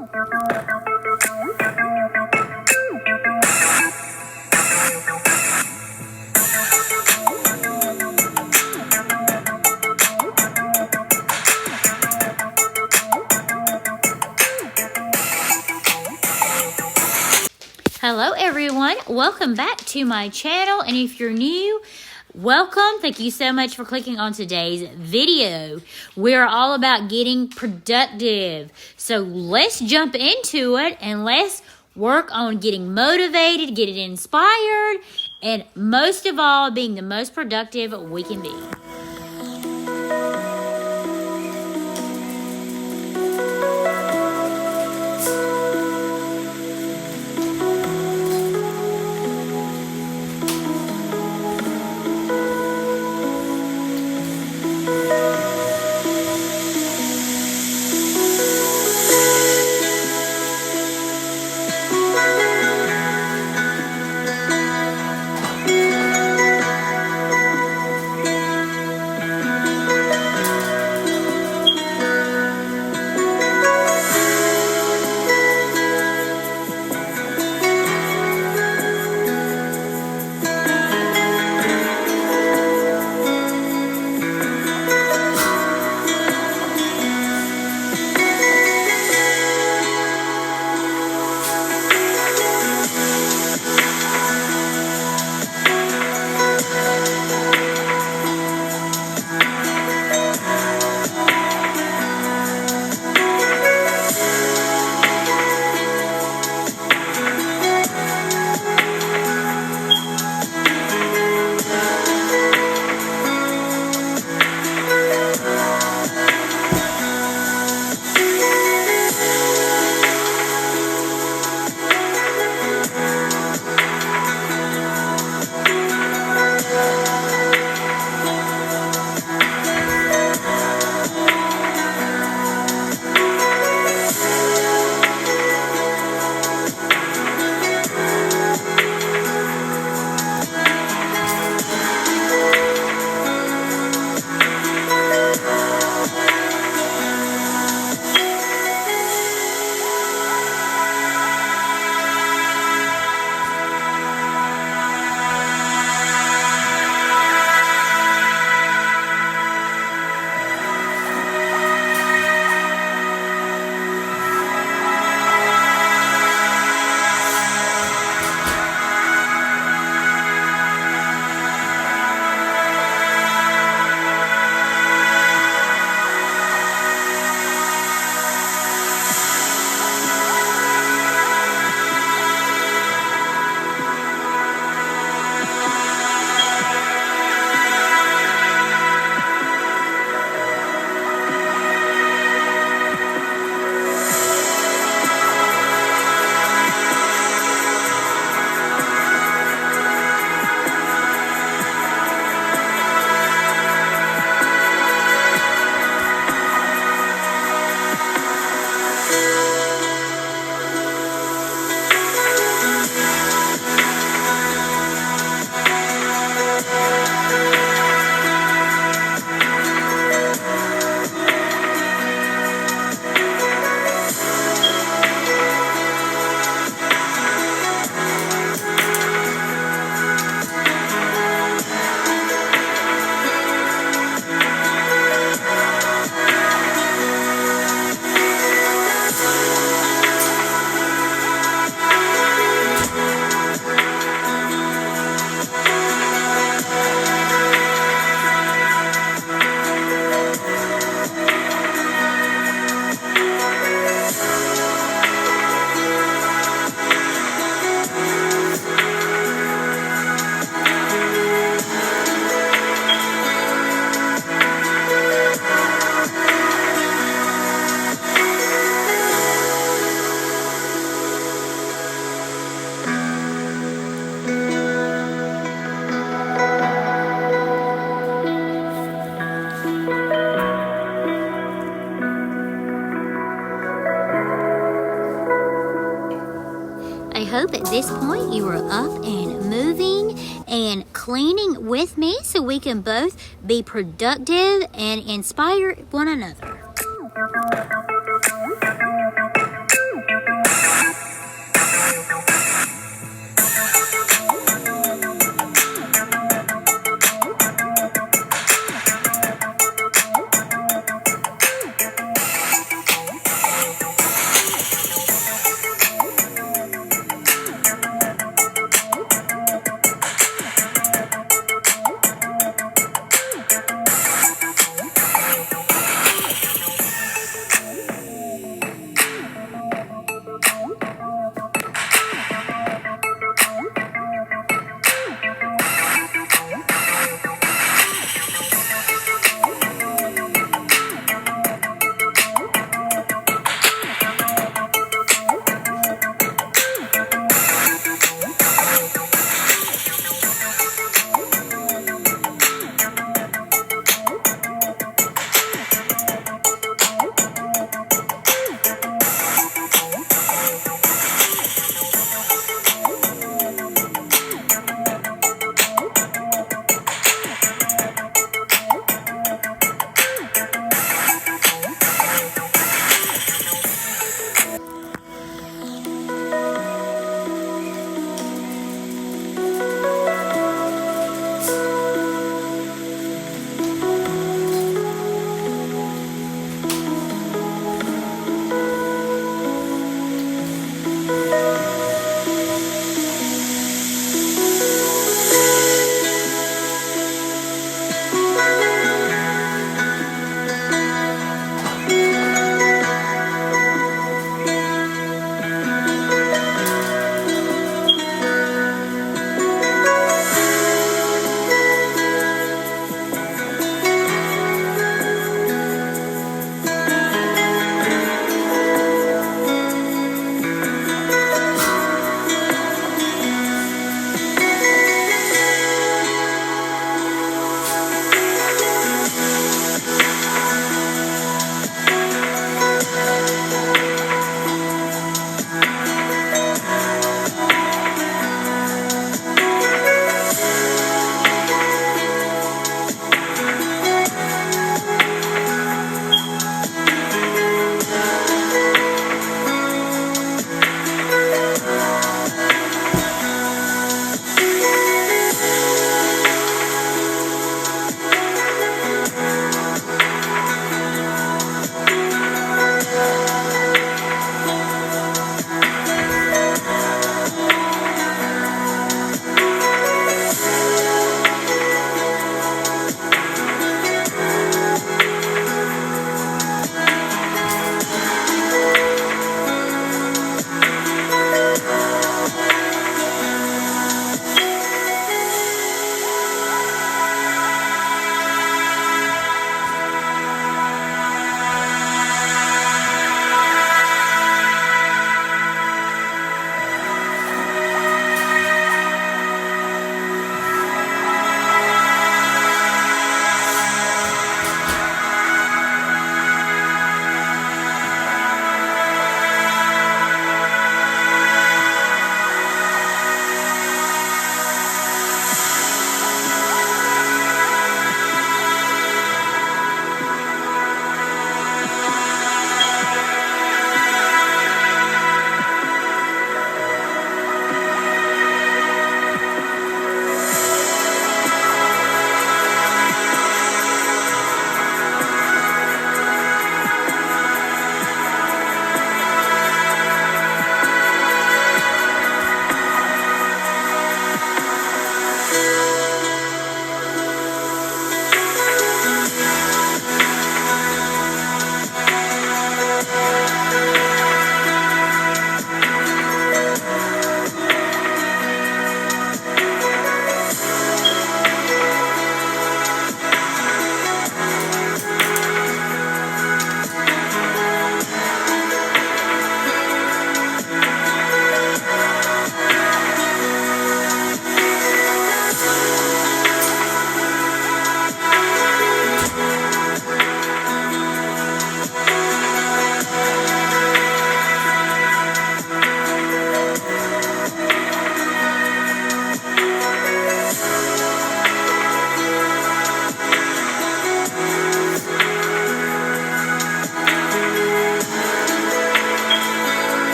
Hello everyone, welcome back to my channel, and if you're new, welcome. Thank you so much for clicking on today's video. We're all about getting productive, so let's jump into it and let's work on getting motivated, getting inspired, and most of all, being the most productive we can be. I hope at this point you are up and moving and cleaning with me so we can both be productive and inspire one another.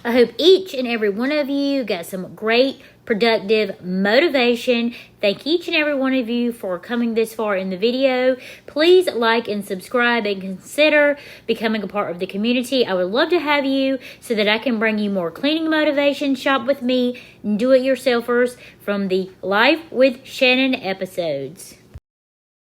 I hope each and every one of you got some great, productive motivation. Thank each and every one of you for coming this far in the video. Please like and subscribe and consider becoming a part of the community. I would love to have you so that I can bring you more cleaning motivation, shop with me, and do-it-yourselfers from the Life with Shannon episodes.